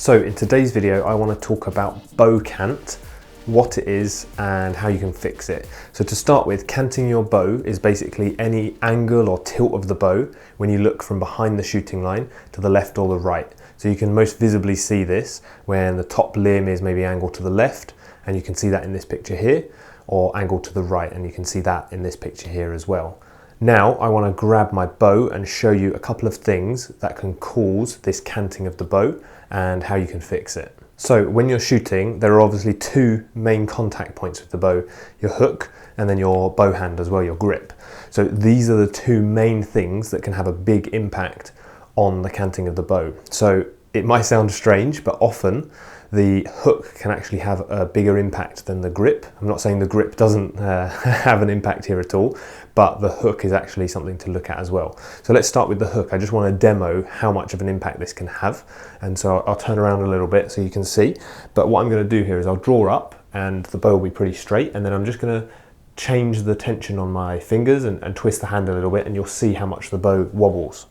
So in today's video, I want to talk about bow cant, what it is and how you can fix it. So to start with, canting your bow is basically any angle or tilt of the bow when you look from behind the shooting line to the left or the right. So you can most visibly see this when the top limb is maybe angled to the left, and you can see that in this picture here, or angled to the right, and you can see that in this picture here as well. Now I want to grab my bow and show you a couple of things that can cause this canting of the bow and how you can fix it. So when you're shooting, there are obviously two main contact points with the bow, your hook and then your bow hand as well, your grip. So these are the two main things that can have a big impact on the canting of the bow. So it might sound strange, but often the hook can actually have a bigger impact than the grip. I'm not saying the grip doesn't have an impact here at all, but the hook is actually something to look at as well. So let's start with the hook. I just want to demo how much of an impact this can have. And so I'll turn around a little bit so you can see. But what I'm going to do here is I'll draw up and the bow will be pretty straight. And then I'm just going to change the tension on my fingers and twist the hand a little bit, and you'll see how much the bow wobbles.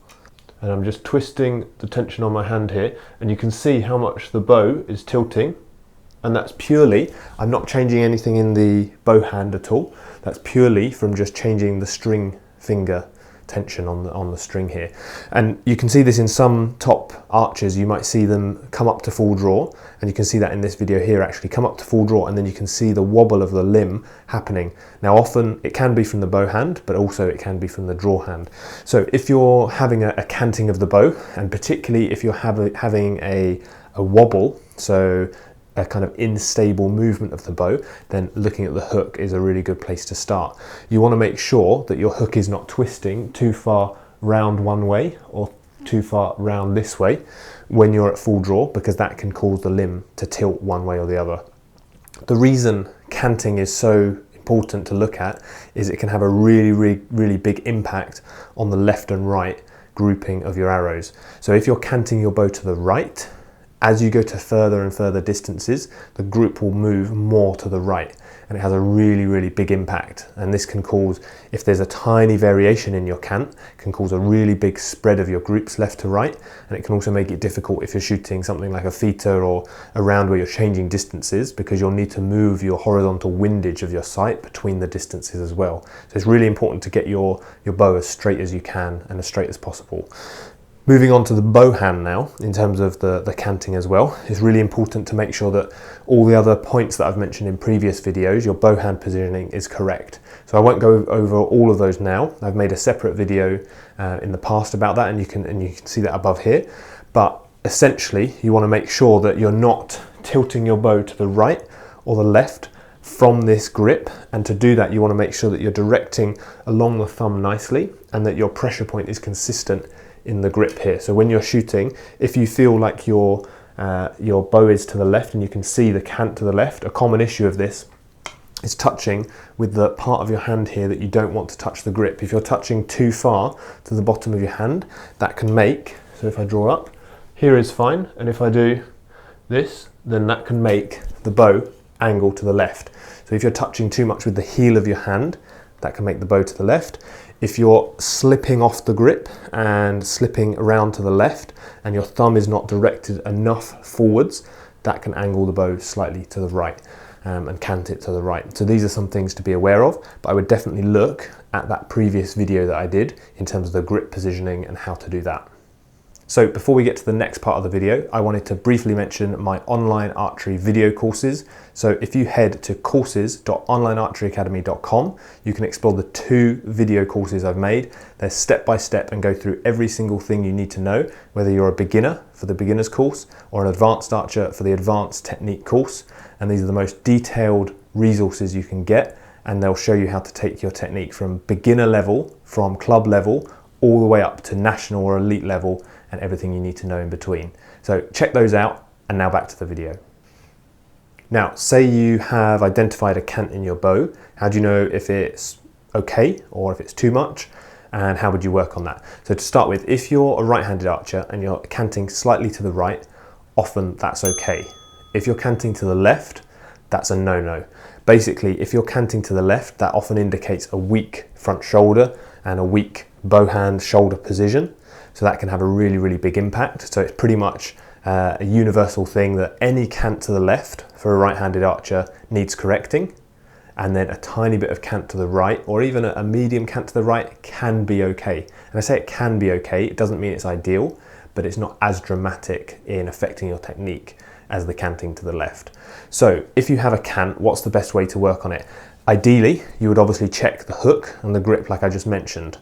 And I'm just twisting the tension on my hand here, and you can see how much the bow is tilting. And that's purely, I'm not changing anything in the bow hand at all. That's purely from just changing the string finger tension on the string here. And you can see this in some top archers. You might see them come up to full draw, and you can see that in this video here, actually come up to full draw, and then you can see the wobble of the limb happening. Now often it can be from the bow hand, but also it can be from the draw hand. So if you're having a canting of the bow, and particularly if you're having a wobble, so a kind of unstable movement of the bow, then looking at the hook is a really good place to start. You want to make sure that your hook is not twisting too far round one way or too far round this way when you're at full draw, because that can cause the limb to tilt one way or the other. The reason canting is so important to look at is it can have a really big impact on the left and right grouping of your arrows. So if you're canting your bow to the right, as you go to further and further distances, the group will move more to the right, and it has a really big impact. And this can cause, if there's a tiny variation in your cant, can cause a really big spread of your groups left to right, and it can also make it difficult if you're shooting something like a feater or a round where you're changing distances, because you'll need to move your horizontal windage of your sight between the distances as well. So it's really important to get your bow as straight as you can and as straight as possible. Moving on to the bow hand now, in terms of the canting as well, it's really important to make sure that all the other points that I've mentioned in previous videos, your bow hand positioning is correct. So I won't go over all of those now. I've made a separate video in the past about that, and you can see that above here. But essentially, you want to make sure that you're not tilting your bow to the right or the left from this grip, and to do that you want to make sure that you're directing along the thumb nicely and that your pressure point is consistent in the grip here. So when you're shooting, if you feel like your bow is to the left and you can see the cant to the left, a common issue of this is touching with the part of your hand here that you don't want to touch the grip. If you're touching too far to the bottom of your hand, that can make, so if I draw up, here is fine, and if I do this, then that can make the bow angle to the left. So if you're touching too much with the heel of your hand, that can make the bow to the left. If you're slipping off the grip and slipping around to the left and your thumb is not directed enough forwards, that can angle the bow slightly to the right and cant it to the right. So these are some things to be aware of, but I would definitely look at that previous video that I did in terms of the grip positioning and how to do that. So before we get to the next part of the video, I wanted to briefly mention my online archery video courses. So if you head to courses.onlinearcheryacademy.com, you can explore the 2 video courses I've made. They're step by step and go through every single thing you need to know, whether you're a beginner for the beginner's course or an advanced archer for the advanced technique course. And these are the most detailed resources you can get, and they'll show you how to take your technique from beginner level, from club level, all the way up to national or elite level, and everything you need to know in between. So check those out, and now back to the video. Now, say you have identified a cant in your bow. How do you know if it's okay or if it's too much? And how would you work on that? So to start with, if you're a right-handed archer and you're canting slightly to the right, often that's okay. If you're canting to the left, that's a no-no. Basically, if you're canting to the left, that often indicates a weak front shoulder and a weak bow hand shoulder position. So that can have a really big impact. So it's pretty much a universal thing that any cant to the left for a right-handed archer needs correcting, and then a tiny bit of cant to the right, or even a medium cant to the right, can be okay. And I say it can be okay, it doesn't mean it's ideal, but it's not as dramatic in affecting your technique as the canting to the left. So if you have a cant, what's the best way to work on it? Ideally, you would obviously check the hook and the grip like I just mentioned.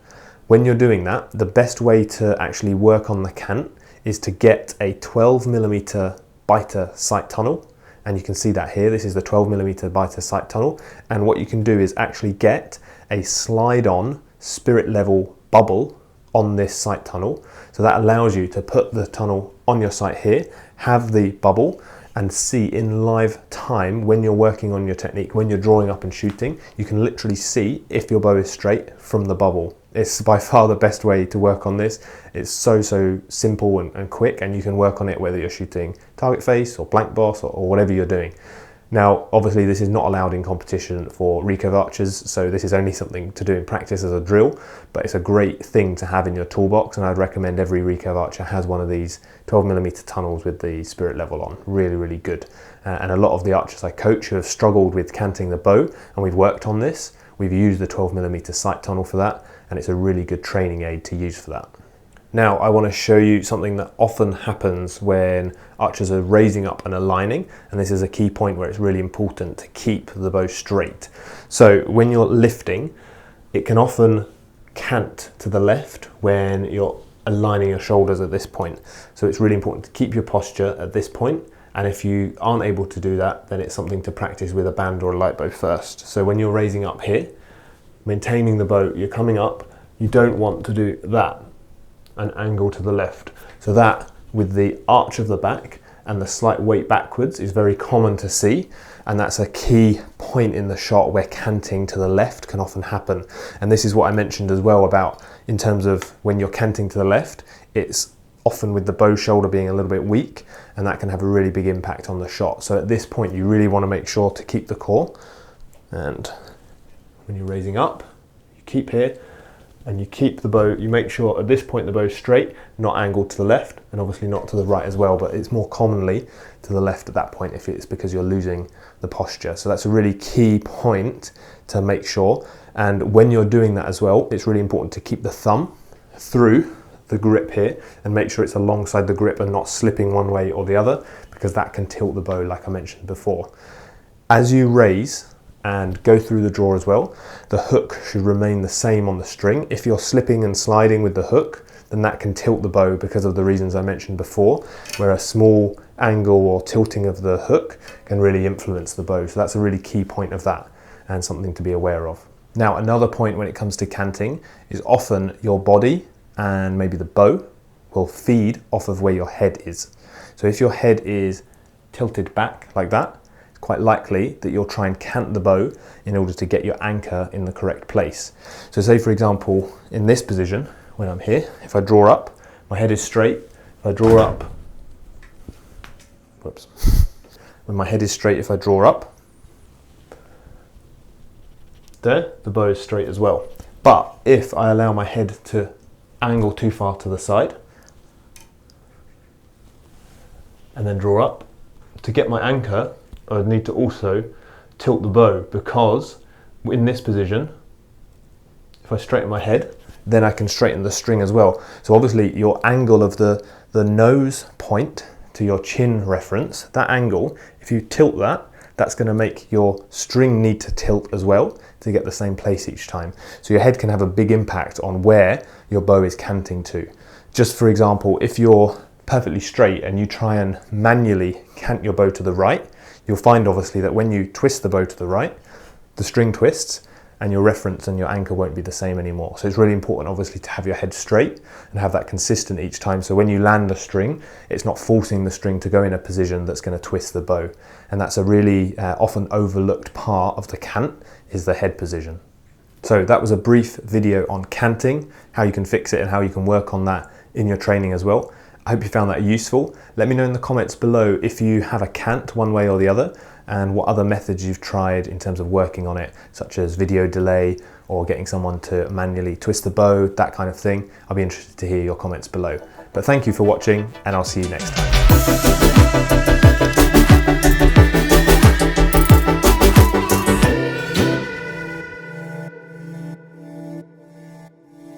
When you're doing that, the best way to actually work on the cant is to get a 12mm biter sight tunnel. And you can see that here, this is the 12mm biter sight tunnel. And what you can do is actually get a slide-on spirit level bubble on this sight tunnel. So that allows you to put the tunnel on your sight here, have the bubble, and see in live time when you're working on your technique, when you're drawing up and shooting, you can literally see if your bow is straight from the bubble. It's by far the best way to work on this. It's so simple and quick, and you can work on it whether you're shooting target face or blank boss or whatever you're doing. Now, obviously this is not allowed in competition for recurve archers, so this is only something to do in practice as a drill, but it's a great thing to have in your toolbox, and I'd recommend every recurve archer has one of these 12mm tunnels with the spirit level on. Really good. And a lot of the archers I coach who have struggled with canting the bow, and we've worked on this, we've used the 12mm sight tunnel for that, and it's a really good training aid to use for that. Now I want to show you something that often happens when archers are raising up and aligning, and this is a key point where it's really important to keep the bow straight. So when you're lifting, it can often cant to the left when you're aligning your shoulders at this point. So it's really important to keep your posture at this point, and if you aren't able to do that, then it's something to practice with a band or a light bow first. So when you're raising up here, maintaining the bow, you're coming up, you don't want to do that, an angle to the left. So that, with the arch of the back and the slight weight backwards, is very common to see, and that's a key point in the shot where canting to the left can often happen. And this is what I mentioned as well about in terms of when you're canting to the left, it's often with the bow shoulder being a little bit weak, and that can have a really big impact on the shot. So at this point you really want to make sure to keep the core, and when you're raising up, you keep here, and you keep the bow, you make sure at this point the bow is straight, not angled to the left, and obviously not to the right as well, but it's more commonly to the left at that point if it's because you're losing the posture. So that's a really key point to make sure. And when you're doing that as well, it's really important to keep the thumb through the grip here and make sure it's alongside the grip and not slipping one way or the other, because that can tilt the bow like I mentioned before. As you raise and go through the draw as well, the hook should remain the same on the string. If you're slipping and sliding with the hook, then that can tilt the bow because of the reasons I mentioned before, where a small angle or tilting of the hook can really influence the bow. So that's a really key point of that, and something to be aware of. Now, another point when it comes to canting is often your body and maybe the bow will feed off of where your head is. So if your head is tilted back like that, quite likely that you'll try and cant the bow in order to get your anchor in the correct place. So say for example, in this position, when I'm here, if I draw up, my head is straight. If I draw up, whoops. When my head is straight, if I draw up, there, the bow is straight as well. But if I allow my head to angle too far to the side, and then draw up, to get my anchor, I'd need to also tilt the bow, because in this position, if I straighten my head, then I can straighten the string as well. So obviously your angle of the nose point to your chin reference, that angle, if you tilt that, that's going to make your string need to tilt as well to get the same place each time. So your head can have a big impact on where your bow is canting to. Just for example, if you're perfectly straight and you try and manually cant your bow to the right, you'll find obviously that when you twist the bow to the right, the string twists and your reference and your anchor won't be the same anymore. So it's really important obviously to have your head straight and have that consistent each time. So when you land the string, it's not forcing the string to go in a position that's going to twist the bow. And that's a really often overlooked part of the cant, is the head position. So that was a brief video on canting, how you can fix it and how you can work on that in your training as well. I hope you found that useful. Let me know in the comments below if you have a cant one way or the other, and what other methods you've tried in terms of working on it, such as video delay or getting someone to manually twist the bow, that kind of thing. I'll be interested to hear your comments below. But thank you for watching, and I'll see you next time.